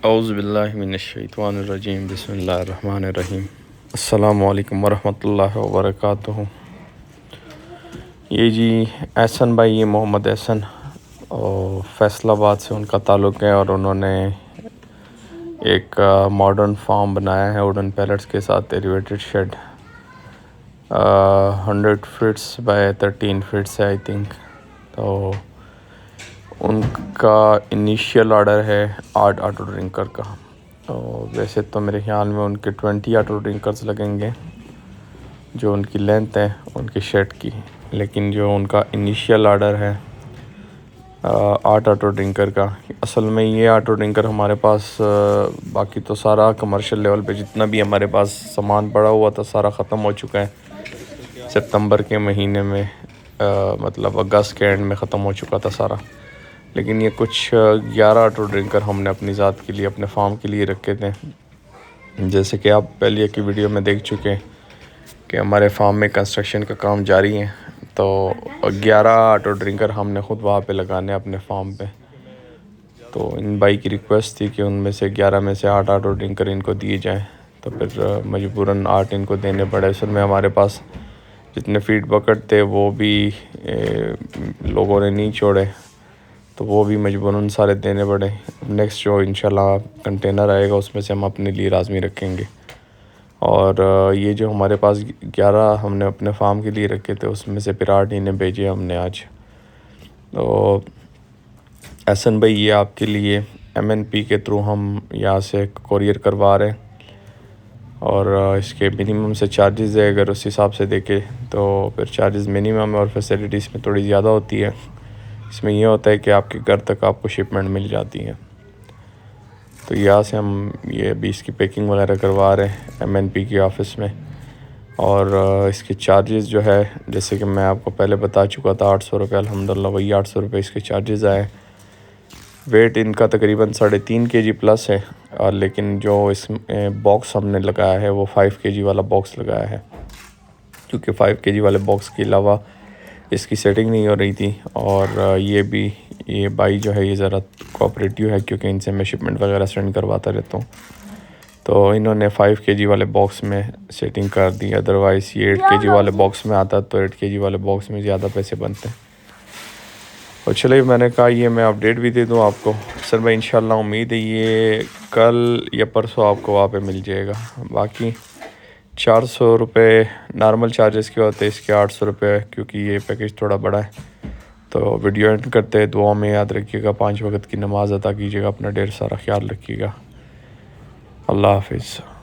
औज़ुबिल्लाहिमिनश्शैतानिर्रजीम बिस्मिल्लाहिर्रहमानिर्रहीम। अस्सलामु अलैकुम वरहमतुल्लाहि वबरकातुहू। ये जी एहसन भाई, ये मोहम्मद एहसन और फैसलाबाद से उनका ताल्लुक़ है और उन्होंने एक मॉडर्न फार्म बनाया है वुडन पैलेट्स के साथ elevated shed 100 feets by 13 feets है आई थिंक। तो उनका इनिशियल ऑर्डर है 8 ऑटो ड्रिंकर का। तो वैसे तो मेरे ख्याल में उनके 20 ऑटो ड्रिंकर्स लगेंगे जो उनकी लेंथ है उनके शेड की, लेकिन जो उनका इनिशियल ऑर्डर है 8 ऑटो ड्रिंकर का। असल में ये ऑटो ड्रिंकर हमारे पास बाकी तो सारा कमर्शियल लेवल पे जितना भी हमारे पास सामान पड़ा हुआ था सारा ख़त्म हो चुका है सितंबर के महीने में, मतलब अगस्त के एंड में ख़त्म हो चुका था सारा। लेकिन ये कुछ 11 ऑटो ड्रिंकर हमने अपनी ज़ात के लिए, अपने फार्म के लिए रखे थे। जैसे कि आप पहले की वीडियो में देख चुके हैं कि हमारे फार्म में कंस्ट्रक्शन का काम जारी है। तो 11 ऑटो ड्रिंकर हमने ख़ुद वहाँ पे लगाने अपने फार्म पे। तो इन भाई की रिक्वेस्ट थी कि उनमें से 11 में से 8 ऑटो ड्रिंकर इनको दिए जाएँ, तो फिर मजबूरन 8 इनको देने पड़े। असल में हमारे पास जितने फीड बकेट थे वो भी लोगों ने नहीं छोड़े, तो वो भी मजबूरन सारे देने पड़े। नेक्स्ट जो इंशाल्लाह कंटेनर आएगा उसमें से हम अपने लिए लाज़मी रखेंगे। और ये जो हमारे पास 11 हमने अपने फार्म के लिए रखे थे उसमें से फिर 8 इन्हें भेजे हमने आज। तो एहसन भाई, ये आपके लिए MNP के थ्रू हम यहाँ से कोरियर करवा रहे हैं और इसके मिनिमम से चार्जेस है। अगर उस हिसाब से देखें तो फिर चार्जेस मिनिमम है और फैसिलिटीज़ में थोड़ी ज़्यादा होती है। इसमें यह होता है कि आपके घर तक आपको शिपमेंट मिल जाती है। तो यहाँ से हम ये अभी इसकी पैकिंग वगैरह करवा रहे हैं MNP की ऑफ़िस में। और इसके चार्जेस जो है जैसे कि मैं आपको पहले बता चुका था 800 रुपये, अल्हम्दुलिल्लाह वही 800 रुपये इसके चार्जेस आए। वेट इनका तकरीबन 3.5 kg प्लस है, और लेकिन जो इस बॉक्स हमने लगाया है वो 5 kg वाला बॉक्स लगाया है, क्योंकि 5 kg वाले बॉक्स के अलावा इसकी सेटिंग नहीं हो रही थी। और ये भाई जो है ये ज़रा कोऑपरेटिव है, क्योंकि इनसे मैं शिपमेंट वगैरह सेंड करवाता रहता हूँ। तो इन्होंने 5 kg वाले बॉक्स में सेटिंग कर दी। अदरवाइज़ ये 8 kg वाले बॉक्स में आता तो 8 kg वाले बॉक्स में ज़्यादा पैसे बनते हैं। और चलिए, मैंने कहा ये मैं अपडेट भी दे दूँ आपको। सर भाई इंशाल्लाह उम्मीद है ये कल या परसों आपको वहाँ पे मिल जाएगा। बाकी 400 रुपये नॉर्मल चार्जेस के होते हैं, इसके 800 रुपये, क्योंकि ये पैकेज थोड़ा बड़ा है। तो वीडियो एंड करते हैं। दुआ में याद रखिएगा, 5 वक्त की नमाज़ अदा कीजिएगा, अपना ढेर सारा ख्याल रखिएगा। अल्लाह हाफिज़।